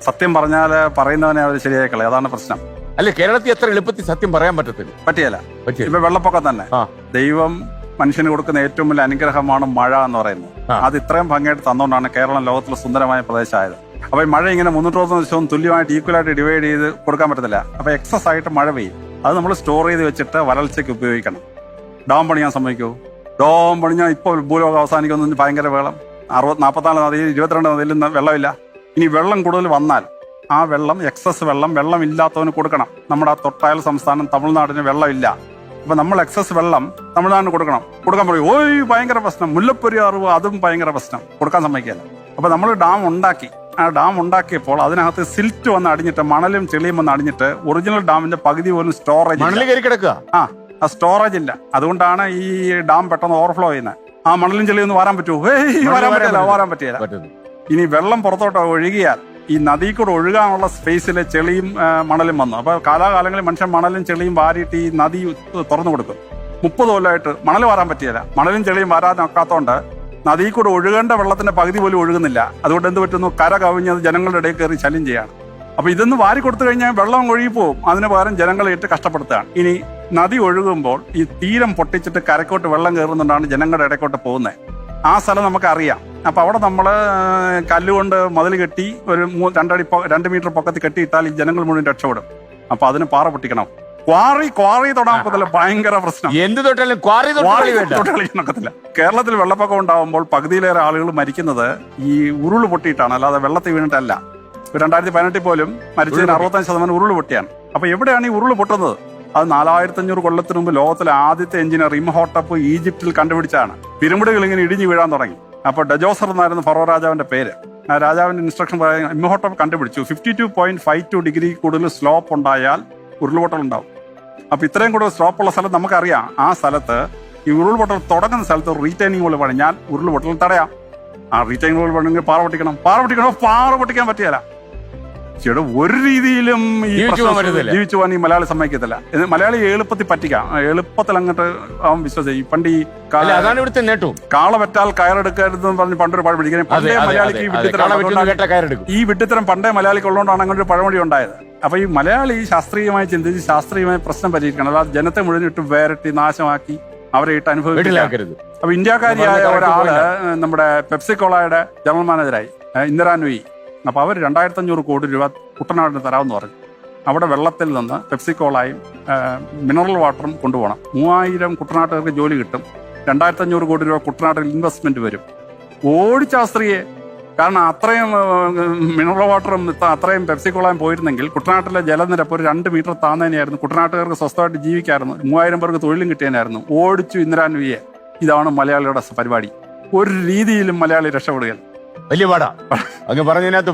സത്യം പറഞ്ഞാൽ പറയുന്നവനെ അവർ ശരിയായി കളയും. അതാണ് പ്രശ്നം. അല്ലെ, കേരളത്തിൽ എത്ര എളുപ്പത്തിൽ സത്യം പറയാൻ പറ്റിയല്ല. ഇപ്പൊ വെള്ളപ്പൊക്കം തന്നെ ദൈവം മനുഷ്യന് കൊടുക്കുന്ന ഏറ്റവും വലിയ അനുഗ്രഹമാണ് മഴ എന്ന് പറയുന്നത്. അത് ഇത്രയും ഭംഗിയായിട്ട് തന്നുകൊണ്ടാണ് കേരളം ലോകത്തിലെ സുന്ദരമായ പ്രദേശമായത്. അപ്പൊ ഈ മഴ ഇങ്ങനെ 360 ദിവസവും തുല്യമായിട്ട് ഈക്വലായിട്ട് ഡിവൈഡ് ചെയ്ത് കൊടുക്കാൻ പറ്റത്തില്ല. അപ്പൊ എക്സസ് ആയിട്ട് മഴ പെയ്യും. അത് നമ്മൾ സ്റ്റോർ ചെയ്ത് വെച്ചിട്ട് വരൾച്ചയ്ക്ക് ഉപയോഗിക്കണം. ഡാം പണിയാൻ സമ്മതിക്കൂ? ഡാം പണിഞ്ഞാൽ ഇപ്പോൾ ഭൂലോകം അവസാനിക്കുന്ന ഭയങ്കര വെള്ളം. 44 നദിയിൽ 22 നദിയിൽ വെള്ളമില്ല. ഇനി വെള്ളം കൂടുതൽ വന്നാൽ ആ വെള്ളം എക്സസ് വെള്ളം ഇല്ലാത്തവന് കൊടുക്കണം. നമ്മുടെ ആ തൊട്ടയൽ സംസ്ഥാനം തമിഴ്നാടിന് വെള്ളമില്ല. അപ്പൊ നമ്മൾ എക്സസ് വെള്ളം തമിഴ്നാടിന് കൊടുക്കാൻ പറയും. ഓയ് ഭയങ്കര പ്രശ്നം. മുല്ലപ്പെരിയാറ് അതും ഭയങ്കര പ്രശ്നം. കൊടുക്കാൻ സമ്മതിക്കില്ല. അപ്പൊ നമ്മൾ ഡാം ഉണ്ടാക്കി. ആ ഡാം ഉണ്ടാക്കിയപ്പോൾ അതിനകത്ത് സിൽറ്റ് വന്ന് അടിഞ്ഞിട്ട് മണലും ചെളിയും വന്ന് അടിഞ്ഞിട്ട് ഒറിജിനൽ ഡാമിന്റെ പകുതി പോലും സ്റ്റോറേജ് ആ സ്റ്റോറേജ് ഇല്ല. അതുകൊണ്ടാണ് ഈ ഡാം പെട്ടെന്ന് ഓവർഫ്ലോ ചെയ്യുന്നത്. ആ മണലും ചെളിയൊന്നും വരാൻ പറ്റുമോ? വരാൻ പറ്റില്ല. ഇനി വെള്ളം പുറത്തോട്ട് ഒഴുകിയാൽ ഈ നദി കൂടെ ഒഴുകാനുള്ള സ്പേസിലെ ചെളിയും മണലും വന്നു. അപ്പൊ കാലാകാലങ്ങളിൽ മനുഷ്യൻ മണലും ചെളിയും വാരിയിട്ട് ഈ നദി തുറന്നു കൊടുക്കും. 30 കൊല്ലമായിട്ട് മണൽ വാരാൻ പറ്റിയില്ല. മണലും ചെളിയും വാരാൻ നോക്കാത്തതുകൊണ്ട് നദി കൂടെ ഒഴുകേണ്ട വെള്ളത്തിന്റെ പകുതി പോലും ഒഴുകുന്നില്ല. അതുകൊണ്ട് എന്ത് പറ്റുന്നു? കര കവിഞ്ഞത് ജനങ്ങളുടെ ഇടയിൽ കയറി ശല്യം ചെയ്യാണ്. അപ്പൊ ഇതൊന്ന് വാരി കൊടുത്തു കഴിഞ്ഞാൽ വെള്ളം ഒഴുകി പോവും. അതിന് പകരം ജനങ്ങളെ ഇട്ട് കഷ്ടപ്പെടുത്തുകയാണ്. ഇനി നദി ഒഴുകുമ്പോൾ ഈ തീരം പൊട്ടിച്ചിട്ട് കരക്കോട്ട് വെള്ളം കയറുന്നുണ്ടാണ് ജനങ്ങളുടെ ഇടയ്ക്കോട്ട് പോകുന്നത്. ആ സ്ഥലം നമുക്കറിയാം. അപ്പൊ അവിടെ നമ്മള് കല്ലുകൊണ്ട് മതിൽ കെട്ടി ഒരു 2 മീറ്റർ പൊക്കത്തിൽ കെട്ടിയിട്ടാൽ ഈ ജനങ്ങൾ മുഴുവൻ രക്ഷപ്പെടും. അപ്പൊ അതിന് പാറ പൊട്ടിക്കണം. ക്വാറി തൊടാൻ പറ്റില്ല. ഭയങ്കര പ്രശ്നം. എന്ത് തൊട്ടാലും ക്വാറി നടക്കത്തില്ല. കേരളത്തിൽ വെള്ളപ്പൊക്കം ഉണ്ടാവുമ്പോൾ പകുതിയിലേറെ ആളുകൾ മരിക്കുന്നത് ഈ ഉരുള് പൊട്ടിയിട്ടാണ്, അല്ലാതെ വെള്ളത്തിൽ വീണിട്ടല്ല. 2018 പോലും മരിച്ചതിന് 65% ഉരുള് പൊട്ടിയാണ്. അപ്പൊ എവിടെയാണ് ഈ ഉരുള് പൊട്ടുന്നത്? അത് 4500 കൊല്ലത്തിന് മുമ്പ് ലോകത്തിലെ ആദ്യത്തെ എഞ്ചിനീയർ ഇംഹോട്ടപ്പ് ഈജിപ്തിൽ കണ്ടുപിടിച്ചാണ്. പിരമിഡുകൾ ഇങ്ങനെ ഇടിഞ്ഞു വീഴാൻ തുടങ്ങി. അപ്പൊ ഡജോസർ എന്നായിരുന്നു ഫറോ രാജാവിന്റെ പേര്. ആ രാജാവിന്റെ ഇൻസ്ട്രക്ഷൻ പറയാൻ ഇംഹോട്ടപ്പ് കണ്ടുപിടിച്ചു 52.52 ഡിഗ്രി കൂടുതൽ സ്ലോപ്പ് ഉണ്ടായാൽ ഉരുൾപൊട്ടൽ ഉണ്ടാവും. അപ്പൊ ഇത്രയും കൂടുതൽ സ്ലോപ്പുള്ള സ്ഥലം നമുക്കറിയാം. ആ സ്ഥലത്ത് ഈ ഉരുൾപൊട്ടൽ തുടങ്ങുന്ന സ്ഥലത്ത് റീറ്റൈനിങ് വോൾ പണിഞ്ഞാൽ ഉരുൾപൊട്ടൽ തടയാം. ആ റീറ്റൈനിങ് വോൾ പണിഞ്ഞെങ്കിൽ പാറ പൊട്ടിക്കാൻ പറ്റിയല്ല. ചേട്ടാ ഒരു രീതിയിലും ഈ ജീവിച്ചു പോകാൻ ഈ മലയാളി സമ്മതിക്കത്തില്ല. മലയാളി എളുപ്പത്തിൽ പറ്റിക്കാം. എളുപ്പത്തിൽ അങ്ങോട്ട് അവൻ വിശ്വസിക്കും. പണ്ട് ഈ കാള പറ്റാൽ കയറെടുക്കരുതെന്ന് പറഞ്ഞ് പണ്ടൊരു പഴം പിടിക്കാൻ പണ്ടേ മലയാളിക്ക് ഈ വിഡ്ഢിത്തരം പണ്ടേ മലയാളിക്ക് ഉള്ളതുകൊണ്ടാണ് അങ്ങനെ ഒരു പഴമൊഴി ഉണ്ടായത്. അപ്പൊ ഈ മലയാളി ശാസ്ത്രീയമായി ചിന്തിച്ച് ശാസ്ത്രീയമായി പ്രശ്നം പരിഹരിക്കണം. അല്ലാതെ ജനത്തെ മുഴുവൻ ഇട്ട് വേരട്ടി നാശമാക്കി അവരെ ഇട്ട് അനുഭവിക്കരുത്. അപ്പൊ ഇന്ത്യക്കാരിയായ ഒരാള് നമ്മുടെ പെപ്സിക്കോളയുടെ ജനറൽ മാനേജറായി ഇന്ദിരാനുയി. അപ്പൊ അവർ 2500 കോടി രൂപ കുട്ടനാടിന് തരാമെന്ന് പറഞ്ഞു. അവിടെ വെള്ളത്തിൽ നിന്ന് പെപ്സിക്കോളായും മിനറൽ വാട്ടറും കൊണ്ടുപോകണം. 3000 കുട്ടനാട്ടുകാർക്ക് ജോലി കിട്ടും. 2500 കോടി രൂപ കുട്ടനാട്ടിൽ ഇൻവെസ്റ്റ്മെന്റ് വരും. ഓടിശാസ്ത്രീയെ. കാരണം അത്രയും മിനറൽ വാട്ടറും അത്രയും പെപ്സിക്കോളായും പോയിരുന്നെങ്കിൽ കുട്ടനാട്ടിലെ ജലനിരപ്പ് ഒരു 2 മീറ്റർ താന്നേനെയായിരുന്നു. കുട്ടനാട്ടുകാർക്ക് സ്വസ്ഥമായിട്ട് ജീവിക്കായിരുന്നു. 3000 പേർക്ക് തൊഴിലും കിട്ടിയതിനായിരുന്നു. ഓടിച്ചു ഇന്ദിരാനുയെ. ഇതാണ് മലയാളിയുടെ പരിപാടി. ഒരു രീതിയിലും മലയാളി രക്ഷപ്പെടുകയില്ല. വലിയ പാടാ അങ്ങ് പറഞ്ഞതിനകത്ത്